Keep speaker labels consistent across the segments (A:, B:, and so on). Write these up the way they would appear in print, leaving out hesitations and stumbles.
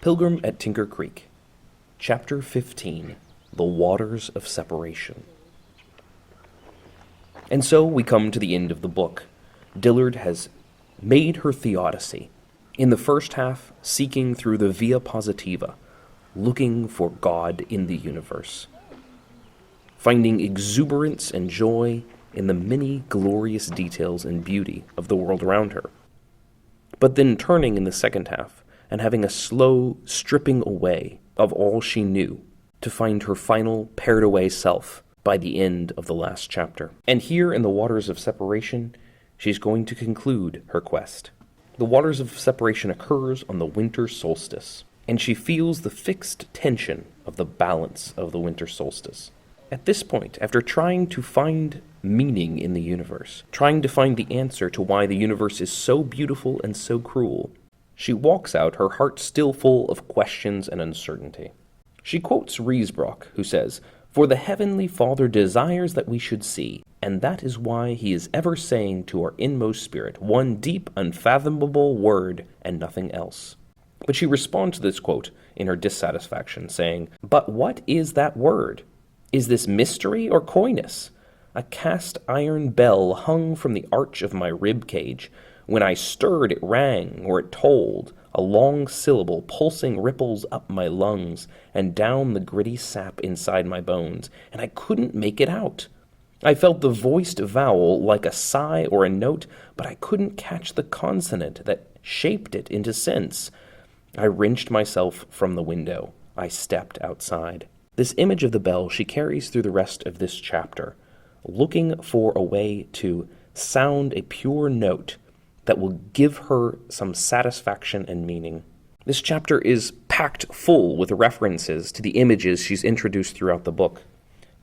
A: Pilgrim at Tinker Creek, Chapter 15, The Waters of Separation. And so we come to the end of the book. Dillard has made her theodicy. In the first half, seeking through the via positiva, looking for God in the universe, finding exuberance and joy in the many glorious details and beauty of the world around her. But then turning in the second half and having a slow stripping away of all she knew to find her final pared away self by the end of the last chapter. And here in the waters of separation, she's going to conclude her quest. The waters of separation occurs on the winter solstice, and she feels the fixed tension of the balance of the winter solstice. At this point, after trying to find meaning in the universe, trying to find the answer to why the universe is so beautiful and so cruel, she walks out, her heart still full of questions and uncertainty. She quotes Riesbrock, who says, "For the Heavenly Father desires that we should see, and that is why he is ever saying to our inmost spirit one deep, unfathomable word and nothing else." But she responds to this quote in her dissatisfaction, saying, "But what is that word? Is this mystery or coyness? A cast iron bell hung from the arch of my rib cage. When I stirred, it rang, or it tolled, a long syllable pulsing ripples up my lungs and down the gritty sap inside my bones, and I couldn't make it out. I felt the voiced vowel like a sigh or a note, but I couldn't catch the consonant that shaped it into sense. I wrenched myself from the window. I stepped outside." This image of the bell she carries through the rest of this chapter, looking for a way to sound a pure note that will give her some satisfaction and meaning. This chapter is packed full with references to the images she's introduced throughout the book.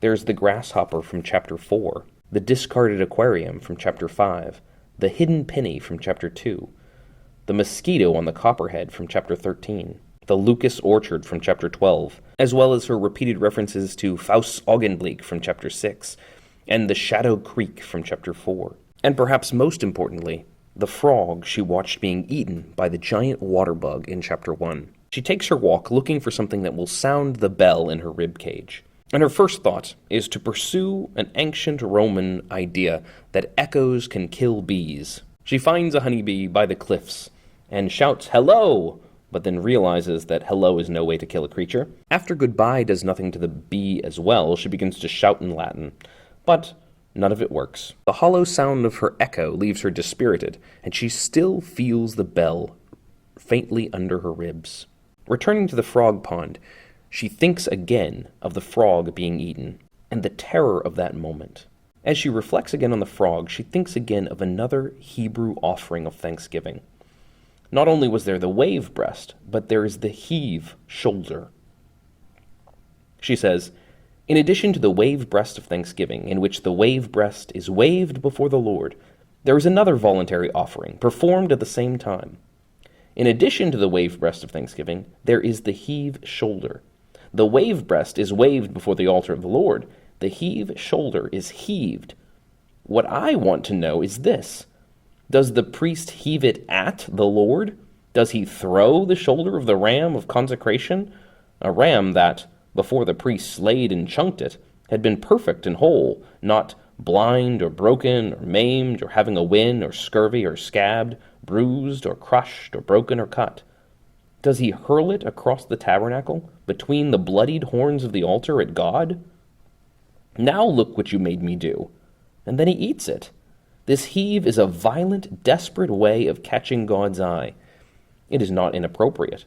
A: There's the grasshopper from chapter 4, the discarded aquarium from chapter 5, the hidden penny from chapter 2, the mosquito on the copperhead from chapter 13, the Lucas orchard from chapter 12, as well as her repeated references to Faust's Augenblick from chapter 6, and the Shadow Creek from chapter 4. And perhaps most importantly, the frog she watched being eaten by the giant water bug in chapter 1. She takes her walk looking for something that will sound the bell in her ribcage. And her first thought is to pursue an ancient Roman idea that echoes can kill bees. She finds a honeybee by the cliffs and shouts, "Hello!" but then realizes that hello is no way to kill a creature. After goodbye does nothing to the bee as well, she begins to shout in Latin. But none of it works. The hollow sound of her echo leaves her dispirited, and she still feels the bell faintly under her ribs. Returning to the frog pond, she thinks again of the frog being eaten, and the terror of that moment. As she reflects again on the frog, she thinks again of another Hebrew offering of thanksgiving. Not only was there the wave breast, but there is the heave shoulder. She says, "In addition to the wave breast of thanksgiving, in which the wave breast is waved before the Lord, there is another voluntary offering, performed at the same time. In addition to the wave breast of thanksgiving, there is the heave shoulder. The wave breast is waved before the altar of the Lord. The heave shoulder is heaved. What I want to know is this. Does the priest heave it at the Lord? Does he throw the shoulder of the ram of consecration? A ram that, before the priest slayed and chunked it, had been perfect and whole, not blind or broken or maimed or having a wen or scurvy or scabbed, bruised or crushed or broken or cut. Does he hurl it across the tabernacle, between the bloodied horns of the altar at God? Now look what you made me do. And then he eats it. This heave is a violent, desperate way of catching God's eye. It is not inappropriate.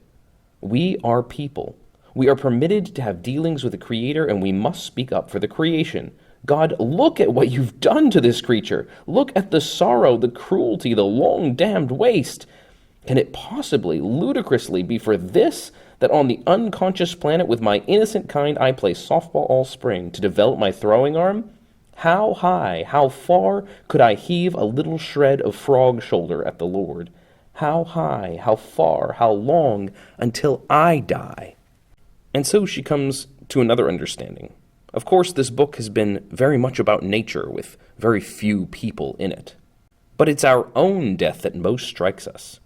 A: We are people. We are permitted to have dealings with the Creator, and we must speak up for the creation. God, look at what you've done to this creature. Look at the sorrow, the cruelty, the long damned waste. Can it possibly, ludicrously, be for this that on the unconscious planet with my innocent kind I play softball all spring to develop my throwing arm? How high, how far could I heave a little shred of frog shoulder at the Lord? How high, how far, how long, until I die?" And so she comes to another understanding. Of course, this book has been very much about nature, with very few people in it. But it's our own death that most strikes us.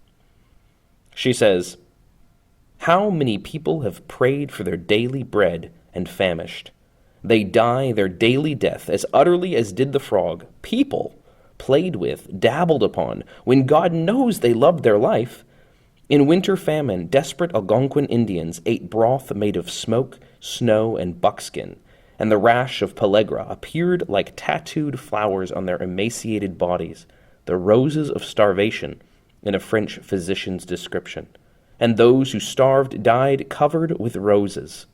A: She says, How many people have prayed for their daily bread and famished? They die their daily death as utterly as did the frog. People, played with, dabbled upon, when God knows they loved their life. In winter famine, desperate Algonquin Indians ate broth made of smoke, snow, and buckskin, and the rash of pellagra appeared like tattooed flowers on their emaciated bodies, the roses of starvation, in a French physician's description. And those who starved died covered with roses.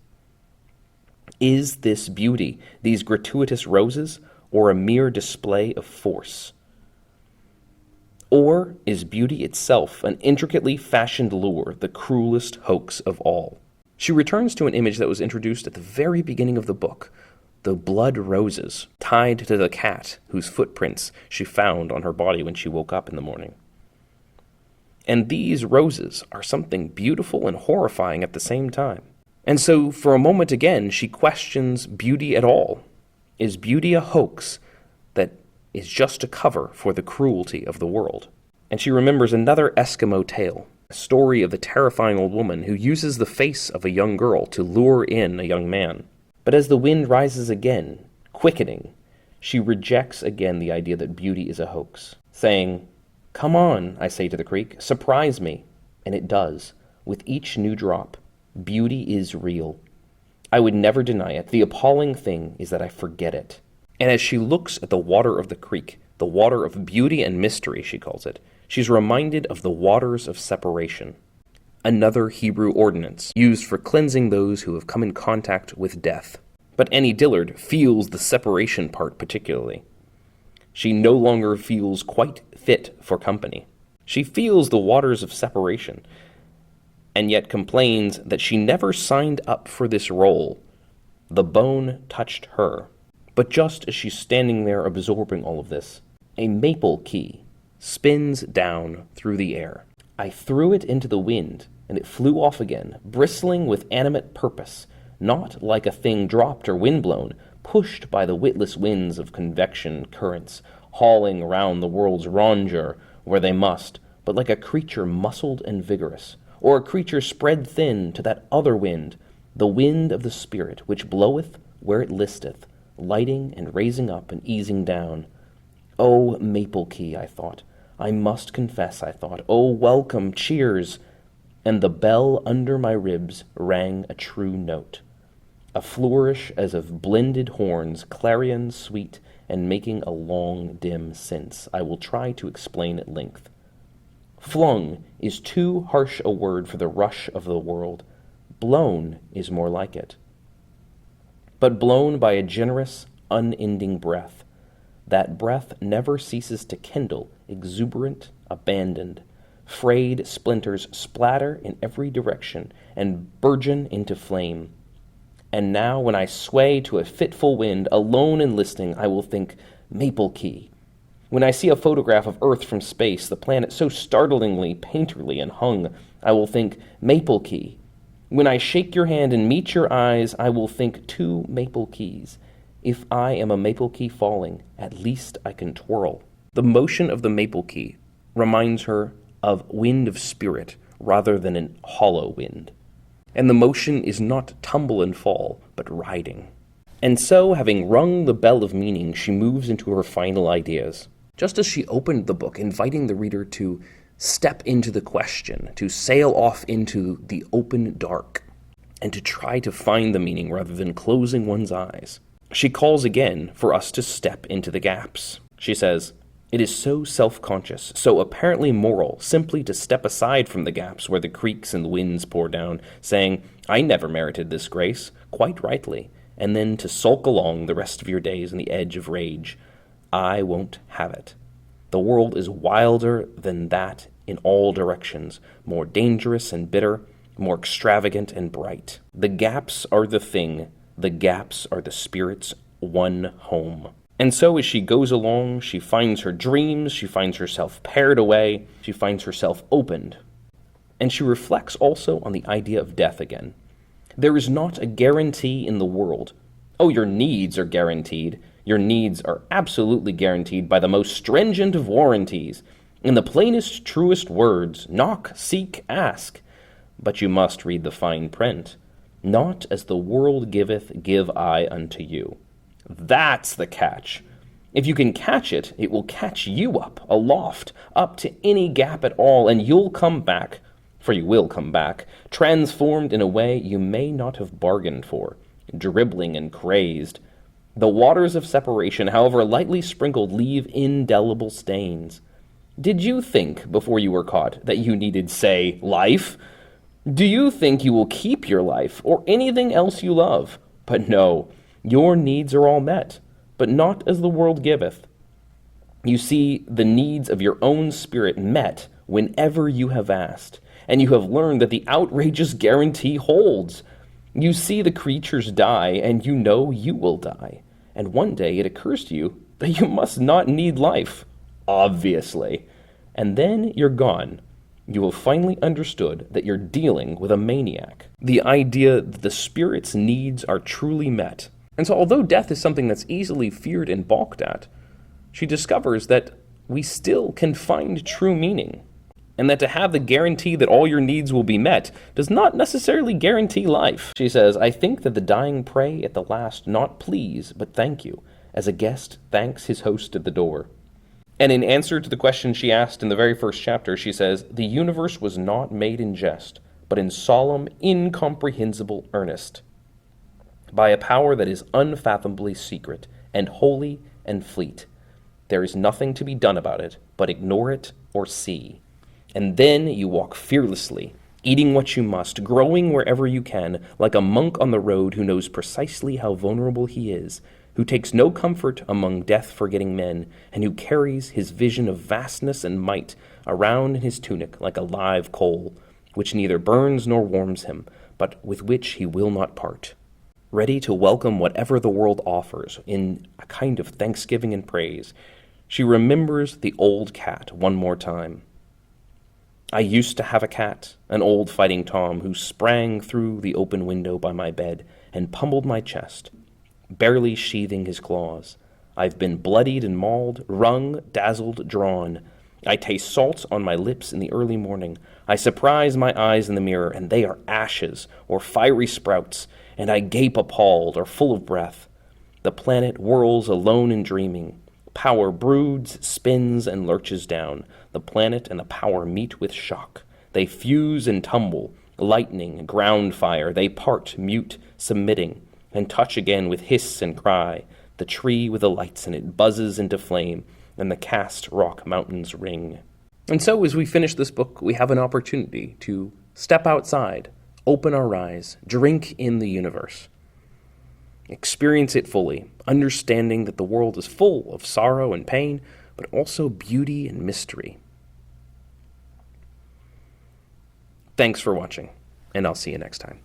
A: Is this beauty, these gratuitous roses, or a mere display of force? Or is beauty itself an intricately fashioned lure, the cruelest hoax of all? She returns to an image that was introduced at the very beginning of the book, the blood roses tied to the cat whose footprints she found on her body when she woke up in the morning. And these roses are something beautiful and horrifying at the same time. And so, for a moment again, she questions beauty at all. Is beauty a hoax that is just a cover for the cruelty of the world? And she remembers another Eskimo tale, a story of the terrifying old woman who uses the face of a young girl to lure in a young man. But as the wind rises again, quickening, she rejects again the idea that beauty is a hoax, saying, "Come on," I say to the creek, "surprise me." And it does. With each new drop, beauty is real. I would never deny it. The appalling thing is that I forget it. And as she looks at the water of the creek, the water of beauty and mystery, she calls it, she's reminded of the waters of separation, another Hebrew ordinance used for cleansing those who have come in contact with death. But Annie Dillard feels the separation part particularly. She no longer feels quite fit for company. She feels the waters of separation, and yet complains that she never signed up for this role. The bone touched her. But just as she's standing there absorbing all of this, a maple key spins down through the air. I threw it into the wind, and it flew off again, bristling with animate purpose, not like a thing dropped or windblown, pushed by the witless winds of convection currents, hauling round the world's rondure where they must, but like a creature muscled and vigorous, or a creature spread thin to that other wind, the wind of the Spirit, which bloweth where it listeth, lighting and raising up and easing down. Oh, maple key, I thought. I must confess, I thought. Oh, welcome, cheers! And the bell under my ribs rang a true note, a flourish as of blended horns, clarions sweet, and making a long, dim sense. I will try to explain at length. Flung is too harsh a word for the rush of the world. Blown is more like it. But blown by a generous, unending breath. That breath never ceases to kindle, exuberant, abandoned. Frayed splinters splatter in every direction and burgeon into flame. And now when I sway to a fitful wind, alone and listening, I will think, maple key. When I see a photograph of Earth from space, the planet so startlingly, painterly, and hung, I will think, maple key. When I shake your hand and meet your eyes, I will think 2 maple keys. If I am a maple key falling, at least I can twirl. The motion of the maple key reminds her of wind of spirit rather than an hollow wind. And the motion is not tumble and fall, but riding. And so, having rung the bell of meaning, she moves into her final ideas. Just as she opened the book, inviting the reader to step into the question, to sail off into the open dark, and to try to find the meaning rather than closing one's eyes, she calls again for us to step into the gaps. She says, "It is so self-conscious, so apparently moral, simply to step aside from the gaps where the creeks and the winds pour down, saying, 'I never merited this grace,' quite rightly, and then to sulk along the rest of your days on the edge of rage. I won't have it. The world is wilder than that in all directions, more dangerous and bitter, more extravagant and bright. The gaps are the thing, the gaps are the spirit's one home." And so as she goes along, she finds her dreams, she finds herself pared away, she finds herself opened. And she reflects also on the idea of death again. There is not a guarantee in the world. Oh, your needs are guaranteed. Your needs are absolutely guaranteed by the most stringent of warranties. In the plainest, truest words, knock, seek, ask. But you must read the fine print. Not as the world giveth, give I unto you. That's the catch. If you can catch it, it will catch you up, aloft, up to any gap at all, and you'll come back, for you will come back, transformed in a way you may not have bargained for, dribbling and crazed. The waters of separation, however lightly sprinkled, leave indelible stains. Did you think, before you were caught, that you needed, say, life? Do you think you will keep your life, or anything else you love? But no, your needs are all met, but not as the world giveth. You see the needs of your own spirit met whenever you have asked, and you have learned that the outrageous guarantee holds. You see the creatures die, and you know you will die. And one day it occurs to you that you must not need life, obviously. And then you're gone. You will finally understood that you're dealing with a maniac. The idea that the spirit's needs are truly met. And so although death is something that's easily feared and balked at, she discovers that we still can find true meaning. And that to have the guarantee that all your needs will be met does not necessarily guarantee life. She says, I think that the dying pray at the last not please, but thank you, as a guest thanks his host at the door. And in answer to the question she asked in the very first chapter, she says, the universe was not made in jest, but in solemn, incomprehensible earnest, by a power that is unfathomably secret, and holy and fleet. There is nothing to be done about it, but ignore it or see. And then you walk fearlessly, eating what you must, growing wherever you can, like a monk on the road who knows precisely how vulnerable he is, who takes no comfort among death-forgetting men, and who carries his vision of vastness and might around in his tunic like a live coal, which neither burns nor warms him, but with which he will not part. Ready to welcome whatever the world offers in a kind of thanksgiving and praise, she remembers the old cat one more time. I used to have a cat, an old fighting Tom, who sprang through the open window by my bed and pummeled my chest, barely sheathing his claws. I've been bloodied and mauled, wrung, dazzled, drawn. I taste salt on my lips in the early morning. I surprise my eyes in the mirror, and they are ashes or fiery sprouts, and I gape appalled or full of breath. The planet whirls alone and dreaming. Power broods, spins, and lurches down. The planet and the power meet with shock. They fuse and tumble, lightning, ground fire. They part, mute, submitting, and touch again with hiss and cry. The tree with the lights in it buzzes into flame, and the cast rock mountains ring. And so as we finish this book, we have an opportunity to step outside, open our eyes, drink in the universe. Experience it fully, understanding that the world is full of sorrow and pain, but also beauty and mystery. Thanks for watching, and I'll see you next time.